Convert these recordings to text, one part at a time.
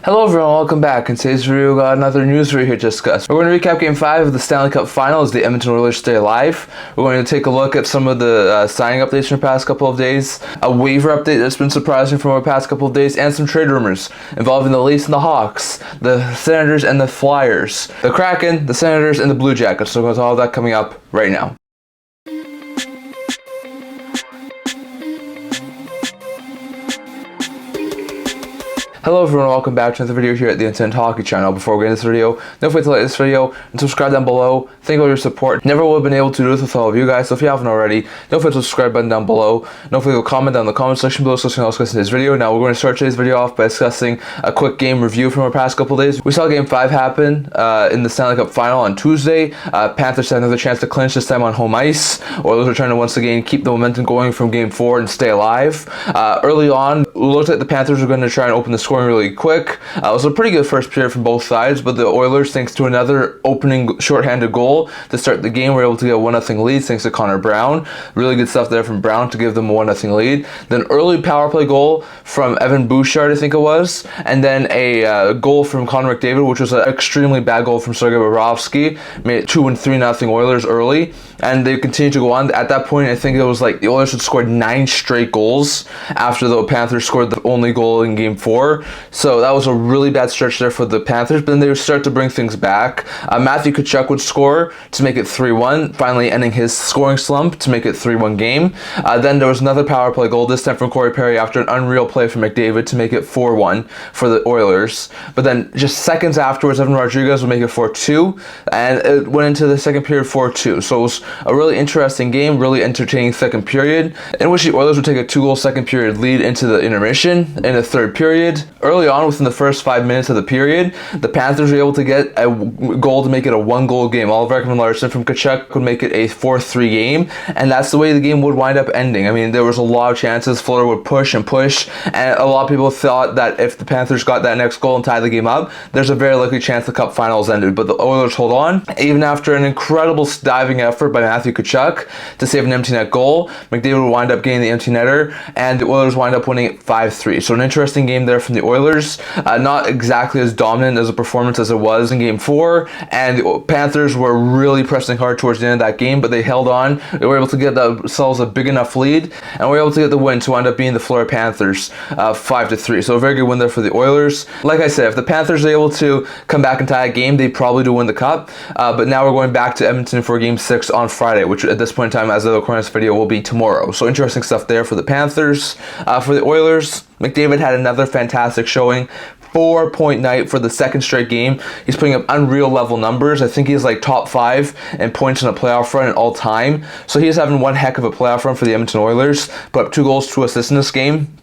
Hello everyone, welcome back. In today's video, we got another news video here to discuss. We're going to recap Game 5 of the Stanley Cup Final as the Edmonton Oilers stay alive. We're going to take a look at some of the signing updates from the past couple of days, a waiver update that's been surprising from the past couple of days, and some trade rumors involving the Leafs and the Hawks, the Senators and the Flyers, the Kraken, the Senators, and the Blue Jackets. So we're going to talk about that coming up right now. Hello everyone, welcome back to another video here at the Intent Hockey channel. Before we get into this video, don't forget to like this video and subscribe down below. Thank you for your support. Never would have been able to do this with all of you guys, so if you haven't already, don't forget to subscribe button down below. Don't forget to comment down in the comment section below discussing else in this video. Now we're going to start today's video off by discussing a quick game review from our past couple of days. We saw Game 5 happen in the Stanley Cup Final on Tuesday. Panthers had another chance to clinch, this time on home ice. Oilers are trying to once again keep the momentum going from Game 4 and stay alive. Early on, it looked like the Panthers were going to try and open the scoring really quick. It was a pretty good first period from both sides, but the Oilers, thanks to another opening shorthanded goal to start the game, were able to get a 1-0 lead thanks to Connor Brown. Really good stuff there from Brown to give them a 1-0 lead. Then early power play goal from Evan Bouchard, I think it was, and then a goal from Connor McDavid, which was an extremely bad goal from Sergei Bobrovsky, made it 2 and 3-0 Oilers early, and they continued to go on. At that point, I think it was like the Oilers had scored 9 straight goals after the Panthers scored the only goal in Game 4. So that was a really bad stretch there for the Panthers, but then they would start to bring things back. Matthew Tkachuk would score to make it 3-1, finally ending his scoring slump to make it 3-1 game. Then there was another power play goal, this time from Corey Perry after an unreal play from McDavid to make it 4-1 for the Oilers. But then just seconds afterwards, Evan Rodriguez would make it 4-2, and it went into the second period 4-2. So it was a really interesting game, really entertaining second period, in which the Oilers would take a 2-goal second period lead into the intermission in the third period. Early on, within the first 5 minutes of the period, the Panthers were able to get a goal to make it a 1-goal game. Oliver Ekman-Larsson from Tkachuk would make it a 4-3 game, and that's the way the game would wind up ending. I mean, there was a lot of chances. Florida would push and push, and a lot of people thought that if the Panthers got that next goal and tied the game up, there's a very likely chance the Cup Finals ended. But the Oilers hold on, even after an incredible diving effort by Matthew Tkachuk to save an empty net goal. McDavid would wind up getting the empty netter, and the Oilers wind up winning it 5-3. So an interesting game there from the Oilers. Not exactly as dominant as a performance as it was in Game 4, and the Panthers were really pressing hard towards the end of that game, but they held on. They were able to get themselves a big enough lead, and were able to get the win to wind up being the Florida Panthers 5-3. So a very good win there for the Oilers. Like I said, if the Panthers are able to come back and tie a game, they probably do win the Cup, but now we're going back to Edmonton for Game 6 on Friday, which at this point in time, as of the recording of this video, will be tomorrow. So interesting stuff there for the Panthers. For the Oilers, McDavid had another fantastic showing. 4-point night for the second straight game. He's putting up unreal level numbers. I think he's like top 5 in points in a playoff run all time. So he's having one heck of a playoff run for the Edmonton Oilers. Put up 2 goals, 2 assists in this game.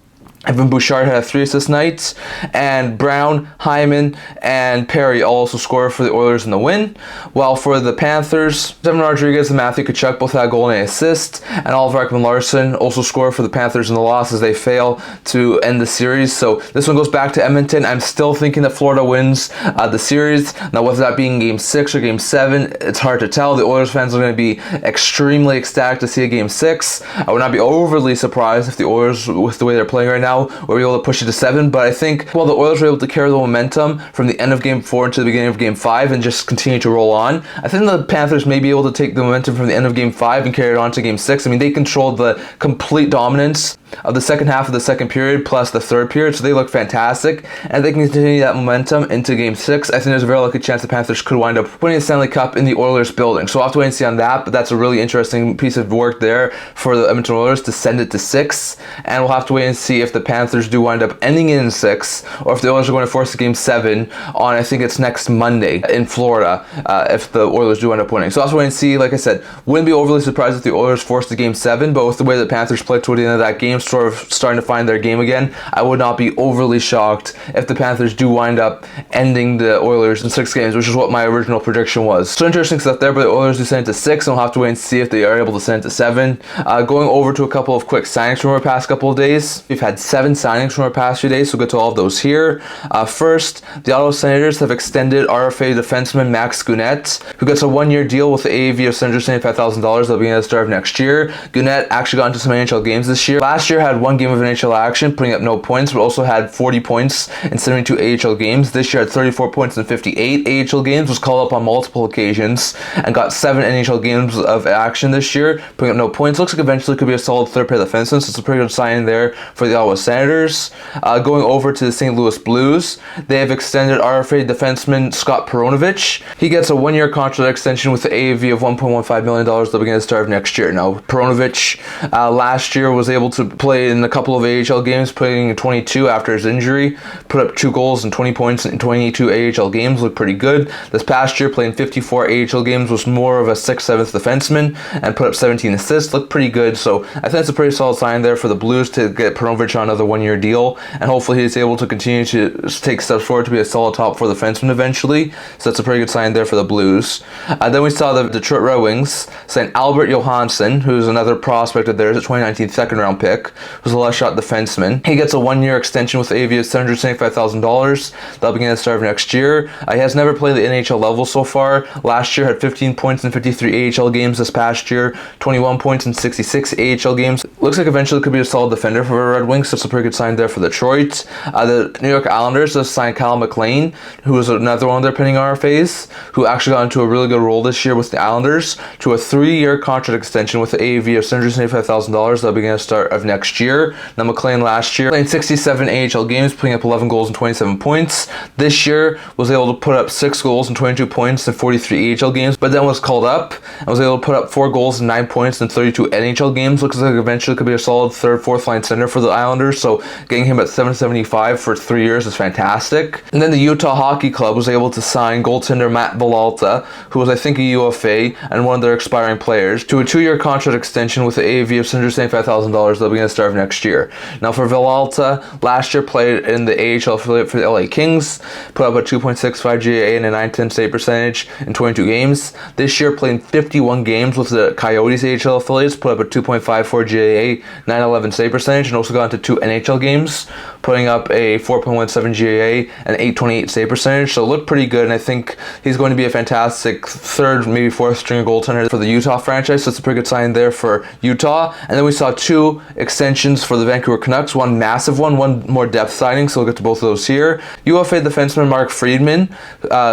Evan Bouchard had 3 assist nights, and Brown, Hyman, and Perry also scored for the Oilers in the win. While for the Panthers, Evan Rodriguez and Matthew Tkachuk both had a goal and an assist, and Oliver Ekman-Larsson also scored for the Panthers in the loss as they fail to end the series. So this one goes back to Edmonton. I'm still thinking that Florida wins the series. Now, whether that being Game 6 or Game 7, it's hard to tell. The Oilers fans are going to be extremely ecstatic to see a Game 6. I would not be overly surprised if the Oilers, with the way they're playing right now, were able to push it to 7, but I think the Oilers were able to carry the momentum from the end of Game 4 into the beginning of Game 5 and just continue to roll on. I think the Panthers may be able to take the momentum from the end of Game 5 and carry it on to Game 6. I mean, they controlled the complete dominance of the second half of the second period plus the third period, so they look fantastic, and they can continue that momentum into Game 6. I think there's a very likely chance the Panthers could wind up winning the Stanley Cup in the Oilers building, so we'll have to wait and see on that, but that's a really interesting piece of work there for the Edmonton Oilers to send it to 6, and we'll have to wait and see if the Panthers do wind up ending it in 6, or if the Oilers are going to force a Game 7 on, I think it's next Monday in Florida, if the Oilers do end up winning. So I'll have to wait and see. Like I said, wouldn't be overly surprised if the Oilers forced the Game 7, but with the way the Panthers played toward the end of that game, sort of starting to find their game again, I would not be overly shocked if the Panthers do wind up ending the Oilers in 6 games, which is what my original prediction was. So interesting stuff there, but the Oilers do send it to 6, and we'll have to wait and see if they are able to send it to 7. Going over to a couple of quick signings from our past couple of days, we've had 7 7 signings from our past few days, so we'll get to all of those here. First, the Ottawa Senators have extended RFA defenseman Max Gounet, who gets a 1-year deal with the AAV of $775,000 that'll be at the start of next year. Gounet actually got into some NHL games this year. Last year had 1 game of NHL action, putting up no points, but also had 40 points in 72 AHL games. This year had 34 points in 58 AHL games, was called up on multiple occasions, and got 7 NHL games of action this year, putting up no points. Looks like eventually could be a solid third pair defenseman, so it's a pretty good sign there for the Ottawa Senators. Going over to the St. Louis Blues, they have extended RFA defenseman Scott Perunovich. He gets a 1-year contract extension with the AAV of $1.15 million that'll begin at the start of next year. Now, Perunovich last year was able to play in a couple of AHL games, playing in 22 after his injury, put up 2 goals and 20 points in 22 AHL games, looked pretty good. This past year, playing 54 AHL games, was more of a 6th, 7th defenseman, and put up 17 assists, looked pretty good. So I think that's a pretty solid sign there for the Blues to get Perunovich on another 1-year deal, and hopefully he's able to continue to take steps forward to be a solid top 4 defenseman eventually. So that's a pretty good sign there for the Blues. Then we saw the Detroit Red Wings sign Albert Johansson, who's another prospect of theirs, a 2019 second-round pick, who's a left-shot defenseman. He gets a 1-year extension with the AAV of $775,000. That'll begin at the start of next year. He has never played the NHL level so far. Last year had 15 points in 53 AHL games. This past year, 21 points in 66 AHL games. Looks like eventually could be a solid defender for the Red Wings, so it's a pretty good sign there for Detroit. The New York Islanders have signed Kyle MacLean, who is another one of their pending RFAs, who actually got into a really good role this year with the Islanders, to a 3-year contract extension with the AAV of $775,000 that'll begin at the start of next year. Now, MacLean last year playing 67 AHL games, putting up 11 goals and 27 points. This year was able to put up 6 goals and 22 points in 43 AHL games, but then was called up and was able to put up 4 goals and 9 points in 32 NHL games. Looks like eventually could be a solid 3rd, 4th line center for the Islanders, so getting him at $775 for 3 years is fantastic. And then the Utah Hockey Club was able to sign goaltender Matt Villalta, who was I think a UFA and one of their expiring players, to a 2-year contract extension with the AAV of $775,000 that'll begin at the start of next year. Now, for Villalta, last year played in the AHL affiliate for the LA Kings, put up a 2.65 GAA and a .910 save percentage in 22 games. This year played 51 games with the Coyotes AHL affiliates, put up a 2.54 GAA, 911 save percentage, and also got into 2 NHL games, putting up a 4.17 GAA and 828 save percentage, so looked pretty good, and I think he's going to be a fantastic 3rd, maybe 4th string goaltender for the Utah franchise, so it's a pretty good sign there for Utah. And then we saw 2 extensions for the Vancouver Canucks, one massive one more depth signing, so we'll get to both of those here. UFA defenseman Mark Friedman,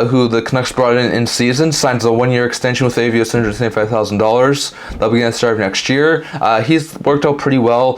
who the Canucks brought in season, signs a 1-year extension with AAV of $775,000. That'll begin at the start of next year. He's worked out pretty well.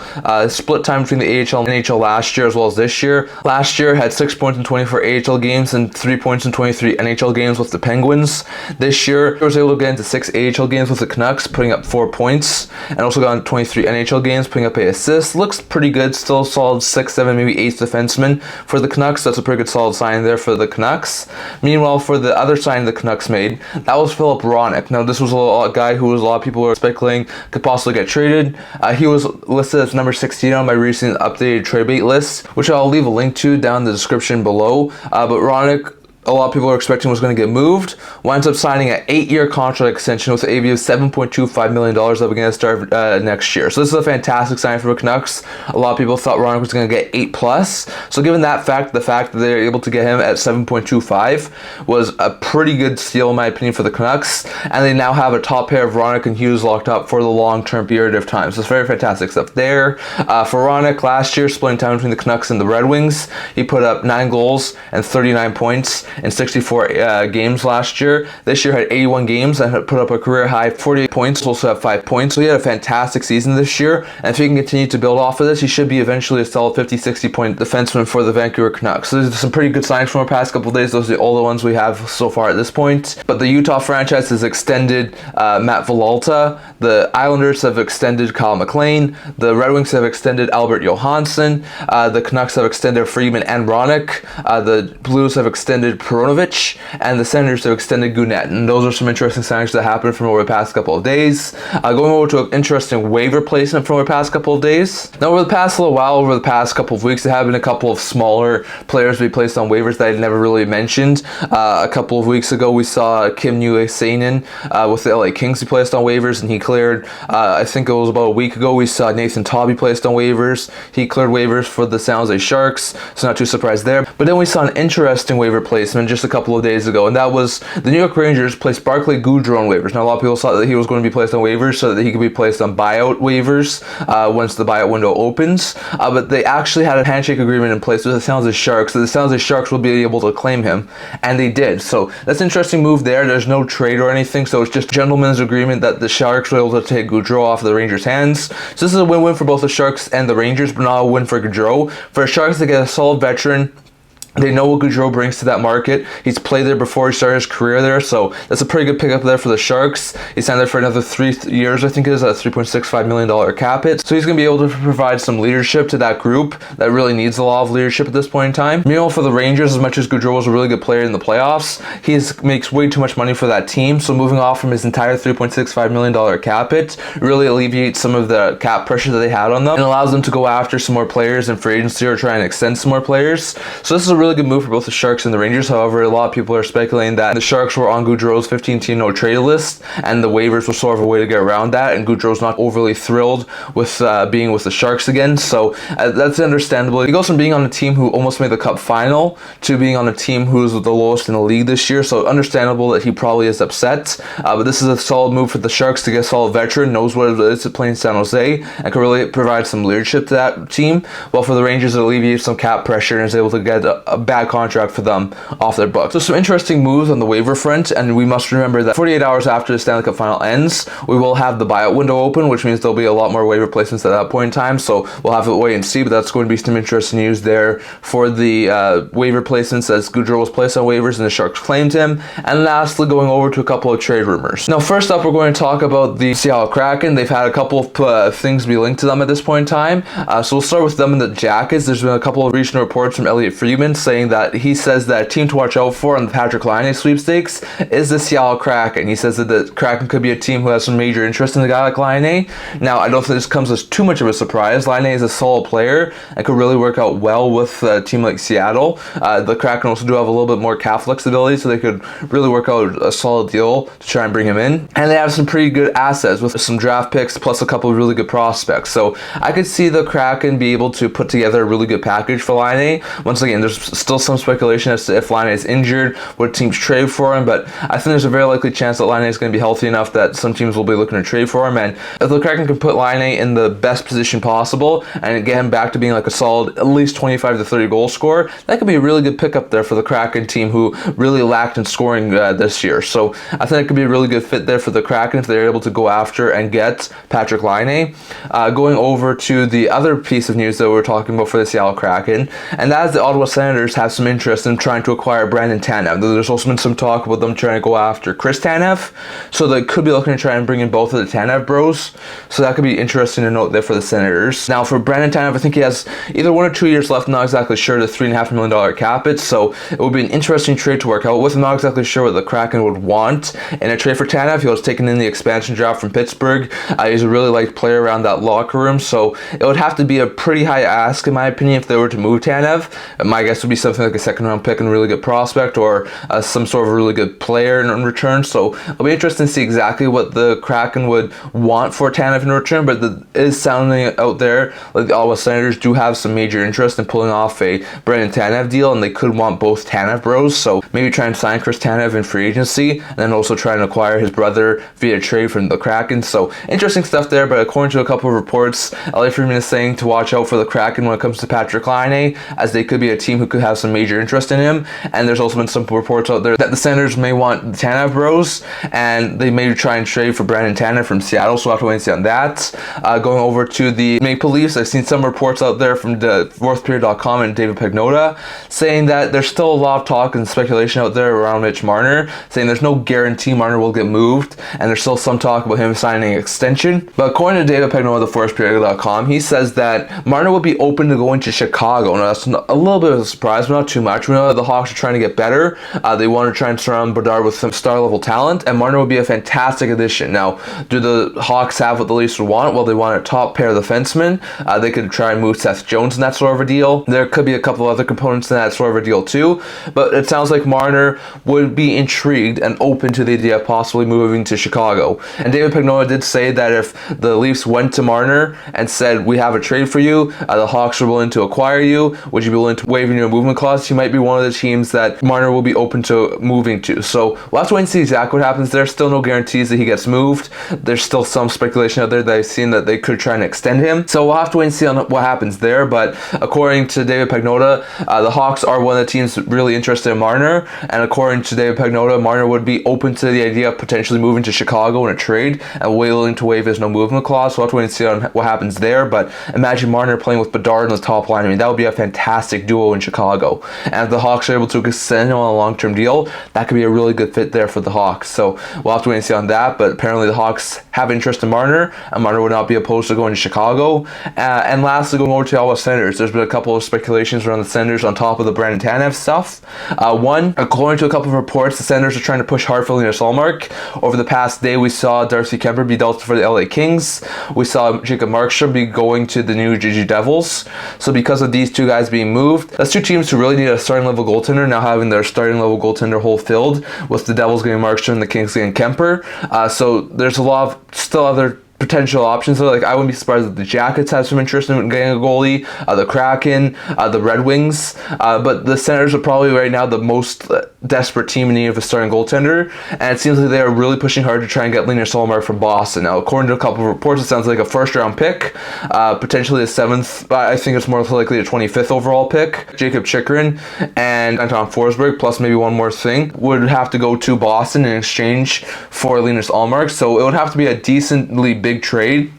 Split time between the AHL and NHL last year as well as this year. Last year had 6 points in 24 AHL games and 3 points in 23 NHL games with the Penguins. This year he was able to get into 6 AHL games with the Canucks, putting up 4 points, and also got into 23 NHL games, putting up 8 assists. Looks pretty good, still solid 6th, 7th, maybe 8th defenseman for the Canucks. That's a pretty good solid sign there for the Canucks. Meanwhile, for the other sign the Canucks made, that was Filip Hronek. Now, this was a guy who a lot of people were speculating could possibly get traded. He was listed as number 16 on my recent updated trade bait list, which I'll leave a link to down in the description below. But Hronek, a lot of people are expecting was going to get moved, winds up signing an 8-year contract extension with an AAV of $7.25 million that we're going to start next year. So this is a fantastic sign for the Canucks. A lot of people thought Hronek was going to get 8+. So given that fact, the fact that they're able to get him at 7.25 was a pretty good steal in my opinion for the Canucks. And they now have a top pair of Hronek and Hughes locked up for the long-term period of time. So it's very fantastic stuff there. For Hronek, last year, splitting time between the Canucks and the Red Wings, he put up 9 goals and 39 points in 64 games last year. This year had 81 games and had put up a career high 48 points, also have 5 points. So he had a fantastic season this year, and if he can continue to build off of this, he should be eventually a solid 50-60 point defenseman for the Vancouver Canucks. So there's some pretty good signs from our past couple of days. Those are all the ones we have so far at this point. But the Utah franchise has extended Matt Villalta. The Islanders have extended Kyle MacLean. The Red Wings have extended Albert Johansson. The Canucks have extended Friedman and Hronek. The Blues have extended Perunovich, and the Senators have extended Gounet. And those are some interesting signings that happened from over the past couple of days. Going over to an interesting waiver placement from over the past couple of days. Now, over the past little while, over the past couple of weeks, there have been a couple of smaller players be placed on waivers that I never really mentioned. A couple of weeks ago, we saw Kim Nuesainen with the LA Kings be placed on waivers, and he cleared. I think it was about a week ago, we saw Nathan Tobby placed on waivers. He cleared waivers for the San Jose Sharks, so not too surprised there. But then we saw an interesting waiver placement just a couple of days ago, and that was the New York Rangers placed Barclay Goodrow on waivers. Now, a lot of people thought that he was going to be placed on waivers so that he could be placed on buyout waivers once the buyout window opens, but they actually had a handshake agreement in place with the San Jose Sharks, so the San Jose Sharks will be able to claim him, and they did. So that's an interesting move there. There's no trade or anything, so it's just gentleman's agreement that the Sharks were able to take Goodrow off of the Rangers' hands. So this is a win-win for both the Sharks and the Rangers, but not a win for Goodrow. For the Sharks, they get a solid veteran. They know what Goodrow brings to that market. He's played there before he started his career there, so that's a pretty good pickup there for the Sharks. He signed there for another 3 years, I think it is, at a $3.65 million cap hit. So he's going to be able to provide some leadership to that group that really needs a lot of leadership at this point in time. Meanwhile, for the Rangers, as much as Goodrow was a really good player in the playoffs, he makes way too much money for that team, so moving off from his entire $3.65 million cap hit really alleviates some of the cap pressure that they had on them and allows them to go after some more players in free agency or try and extend some more players. So this is a really good move for both the Sharks and the Rangers. However, a lot of people are speculating that the Sharks were on Goodrow's 15-team no trade list, and the waivers were sort of a way to get around that, and Goodrow's not overly thrilled with being with the Sharks again, so that's understandable. He goes from being on a team who almost made the Cup final to being on a team who's the lowest in the league this year, so understandable that he probably is upset, but this is a solid move for the Sharks to get a solid veteran, knows what it is to play in San Jose, and can really provide some leadership to that team, while for the Rangers it alleviates some cap pressure and is able to get a bad contract for them off their books. So some interesting moves on the waiver front, and we must remember that 48 hours after the Stanley Cup final ends, we will have the buyout window open, which means there'll be a lot more waiver placements at that point in time, so we'll have to wait and see, but that's going to be some interesting news there for the waiver placements as Goodrow was placed on waivers and the Sharks claimed him. And lastly, going over to a couple of trade rumors. Now, first up, we're going to talk about the Seattle Kraken. They've had a couple of things be linked to them at this point in time, so we'll start with them and the Jackets. There's been a couple of recent reports from Friedman saying that he says that a team to watch out for on the Patrick Laine sweepstakes is the Seattle Kraken. He says that the Kraken could be a team who has some major interest in a guy like Laine. Now, I don't think this comes as too much of a surprise. Laine is a solid player and could really work out well with a team like Seattle. The Kraken also do have a little bit more cap flexibility, so they could really work out a solid deal to try and bring him in. And they have some pretty good assets with some draft picks plus a couple of really good prospects. So I could see the Kraken be able to put together a really good package for Laine. Once again, there's still some speculation as to if Laine is injured, what teams trade for him, but I think there's a very likely chance that Laine is going to be healthy enough that some teams will be looking to trade for him, and if the Kraken can put Laine in the best position possible and get him back to being like a solid at least 25 to 30 goal scorer, that could be a really good pickup there for the Kraken team who really lacked in scoring this year. So I think it could be a really good fit there for the Kraken if they're able to go after and get Patrick Laine. Going over to the other piece of news that we're talking about for the Seattle Kraken, and that is the Ottawa Senators have some interest in trying to acquire Brandon Tanev. There's also been some talk about them trying to go after Chris Tanev, so they could be looking to try and bring in both of the Tanev bros, so that could be interesting to note there for the Senators. Now for Brandon Tanev, I think he has either 1 or 2 years left, not exactly sure, the $3.5 million cap hit, so it would be an interesting trade to work out with. I'm not exactly sure what the Kraken would want in a trade for Tanev. He was taken in the expansion draft from Pittsburgh. He's a really liked player around that locker room, so it would have to be a pretty high ask in my opinion if they were to move Tanev. My guess would be something like a second round pick and a really good prospect, or some sort of a really good player in return. So it'll be interesting to see exactly what the Kraken would want for Tanev in return, but it is sounding out there like the Ottawa Senators do have some major interest in pulling off a Brandon Tanev deal, and they could want both Tanev bros, so maybe try and sign Chris Tanev in free agency and then also try and acquire his brother via trade from the Kraken. So interesting stuff there, but according to a couple of reports, Friedman is saying to watch out for the Kraken when it comes to Patrick Laine, as they could be a team who could have some major interest in him. And there's also been some reports out there that the Senators may want the Tanev bros, and they may try and trade for Brandon Tanev from Seattle, so we'll have to wait and see on that. Going over to the Maple Leafs, I've seen some reports out there from the fourthperiod.com and David Pagnotta saying that there's still a lot of talk and speculation out there around Mitch Marner, saying there's no guarantee Marner will get moved, and there's still some talk about him signing an extension. But according to David Pagnotta of the fourthperiod.com, he says that Marner would be open to going to Chicago. Now that's a little bit of a surprise surprised, but not too much. We know that the Hawks are trying to get better. They want to try and surround Bedard with some star-level talent, and Marner would be a fantastic addition. Now, do the Hawks have what the Leafs would want? Well, they want a top pair of defensemen. They could try and move Seth Jones in that sort of a deal. There could be a couple other components in that sort of a deal too, but it sounds like Marner would be intrigued and open to the idea of possibly moving to Chicago. And David Pagnotta did say that if the Leafs went to Marner and said, we have a trade for you, the Hawks are willing to acquire you, would you be willing to waive your movement clause? He might be one of the teams that Marner will be open to moving to. So we'll have to wait and see exactly what happens. There's still no guarantees that he gets moved. There's still some speculation out there that I've seen that they could try and extend him. So we'll have to wait and see on what happens there. But according to David Pagnotta, the Hawks are one of the teams really interested in Marner. And according to David Pagnotta, Marner would be open to the idea of potentially moving to Chicago in a trade and willing to waive his no movement clause. So we'll have to wait and see on what happens there. But imagine Marner playing with Bedard on the top line. I mean, that would be a fantastic duo in Chicago. And if the Hawks are able to extend him on a long-term deal, that could be a really good fit there for the Hawks. So we'll have to wait and see on that. But apparently the Hawks have interest in Marner, and Marner would not be opposed to going to Chicago. And lastly, going over to the Ottawa Senators, there's been a couple of speculations around the Senators on top of the Brandon Tanev stuff. One, according to a couple of reports, the Senators are trying to push hard for Linus Ullmark. Over the past day, we saw Darcy Kemper be dealt for the LA Kings. We saw Jacob Markstrom be going to the New Jersey Devils. So because of these two guys being moved, that's two teams who really need a starting level goaltender, now having their starting level goaltender hole filled, with the Devils getting Markstrom and the Kings getting Kemper. So there's a lot of still other potential options. So, like, I wouldn't be surprised if the Jackets have some interest in getting a goalie, the Kraken, the Red Wings, but the Senators are probably right now the most desperate team in need of a starting goaltender, and it seems like they are really pushing hard to try and get Linus Ullmark from Boston. Now, according to a couple of reports, it sounds like a first-round pick, potentially a 7th, I think it's more likely a 25th overall pick. Jacob Chikrin and Anton Forsberg, plus maybe one more thing, would have to go to Boston in exchange for Linus Ullmark, so it would have to be a decently big trade,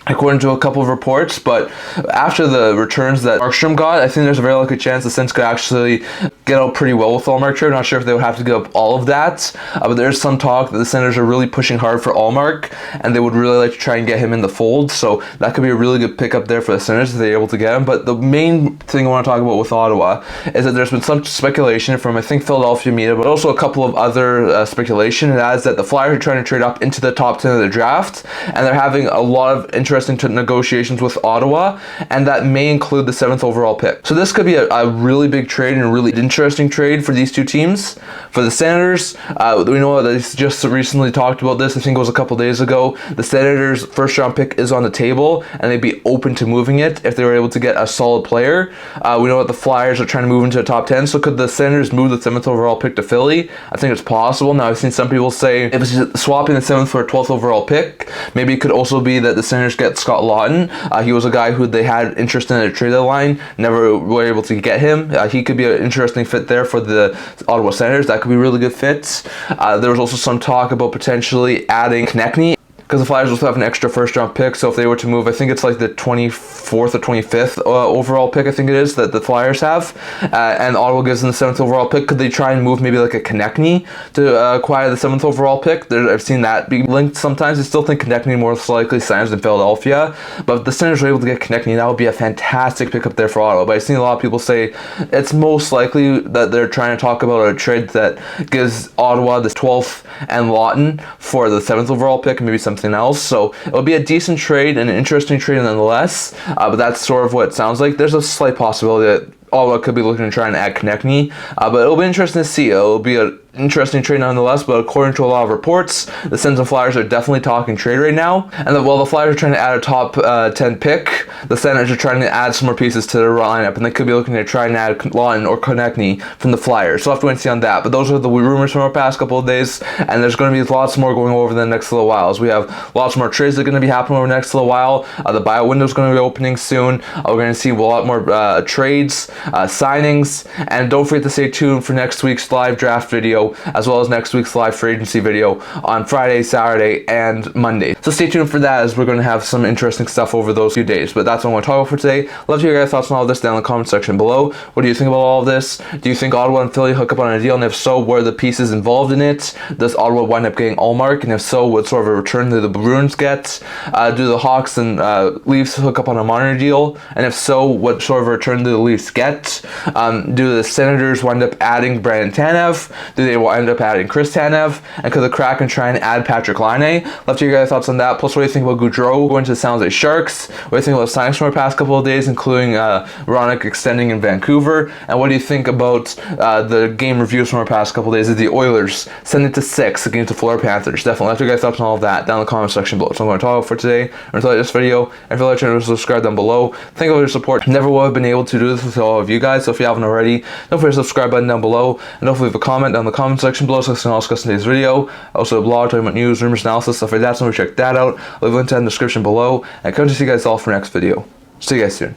according to a couple of reports. But after the returns that Markstrom got, I think there's a very likely chance the Sens could actually get out pretty well with Ullmark trade. I'm not sure if they would have to give up all of that, but there's some talk that the Senators are really pushing hard for Ullmark, and they would really like to try and get him in the fold. So that could be a really good pickup there for the Senators if they're able to get him. But the main thing I want to talk about with Ottawa is that there's been some speculation from, I think, Philadelphia media, but also a couple of other speculation, and that is that the Flyers are trying to trade up into the top 10 of the draft, and they're having a lot of interesting negotiations with Ottawa, and that may include the 7th overall pick. So this could be a really big trade and a really interesting trade for these two teams. For the Senators, we know that they just recently talked about this, I think it was a couple days ago. The Senators' first round pick is on the table, and they'd be open to moving it if they were able to get a solid player. We know that the Flyers are trying to move into the top 10, so could the Senators move the 7th overall pick to Philly? I think it's possible. Now, I've seen some people say if it's swapping the 7th for a 12th overall pick, maybe it could also be that the Senators get Scott Laughton. He was a guy who they had interest in at a trade deadline, never were able to get him. He could be an interesting fit there for the Ottawa Senators. That could be a really good fit. There was also some talk about potentially adding Konecny, because the Flyers also have an extra first-round pick, so if they were to move, I think it's like the 24th or 25th overall pick, I think it is, that the Flyers have, and Ottawa gives them the 7th overall pick. Could they try and move maybe like a Konecny to acquire the 7th overall pick? I've seen that be linked sometimes. I still think Konecny more likely signs in Philadelphia, but if the Senators were able to get Konecny, that would be a fantastic pickup there for Ottawa. But I've seen a lot of people say it's most likely that they're trying to talk about a trade that gives Ottawa the 12th and Laughton for the 7th overall pick, and maybe something else. So it'll be a decent trade and an interesting trade nonetheless, but that's sort of what it sounds like. There's a slight possibility that Ottawa could be looking to try and add Konecny, but it'll be interesting to see. It'll be an interesting trade nonetheless, but according to a lot of reports, the Sens and Flyers are definitely talking trade right now, and while the Flyers are trying to add a top 10 pick, the Senators are trying to add some more pieces to their lineup, and they could be looking to try and add Laine or Konecny from the Flyers. So we'll have to wait and see on that, but those are the rumors from our past couple of days, and there's going to be lots more going over the next little while. As we have lots more trades that are going to be happening over the next little while. The buyout window is going to be opening soon. We're going to see a lot more trades, signings, and don't forget to stay tuned for next week's live draft video video, as well as next week's live free agency video on Friday, Saturday, and Monday. So stay tuned for that, as we're going to have some interesting stuff over those few days. But that's what I'm going to talk about for today. Love to hear your guys' thoughts on all of this down in the comment section below. What do you think about all of this? Do you think Ottawa and Philly hook up on a deal? And if so, what are the pieces involved in it? Does Ottawa wind up getting Ullmark? And if so, what sort of a return do the Bruins get? Do the Hawks and Leafs hook up on a Marner deal? And if so, what sort of a return do the Leafs get? Do the Senators wind up adding Brandon Tanev? Do they wind up adding Chris Tanev? And could the Kraken try and add Patrick Laine? Love to hear your guys' thoughts on that. Plus, what do you think about Goodrow going to the San Jose Sharks? What do you think about signings from the past couple of days, including Hronek extending in Vancouver? And what do you think about the game reviews from our past couple of days of the Oilers sending to 6 against the Florida Panthers? Definitely love to hear your guys' thoughts on all of that down in the comment section below. So I'm going to talk about for today. Until this video, and if you like the channel, subscribe down below. Thank you for your support. Never would have been able to do this with all of you guys, so if you haven't already, don't forget to subscribe button down below, and don't forget to leave a comment down in the comment section below so I can also discuss today's video. Also a blog talking about news, rumors, analysis, stuff like that, so check that out. I'll leave a link to that in the description below, and I come to see you guys all for next video. See you guys soon.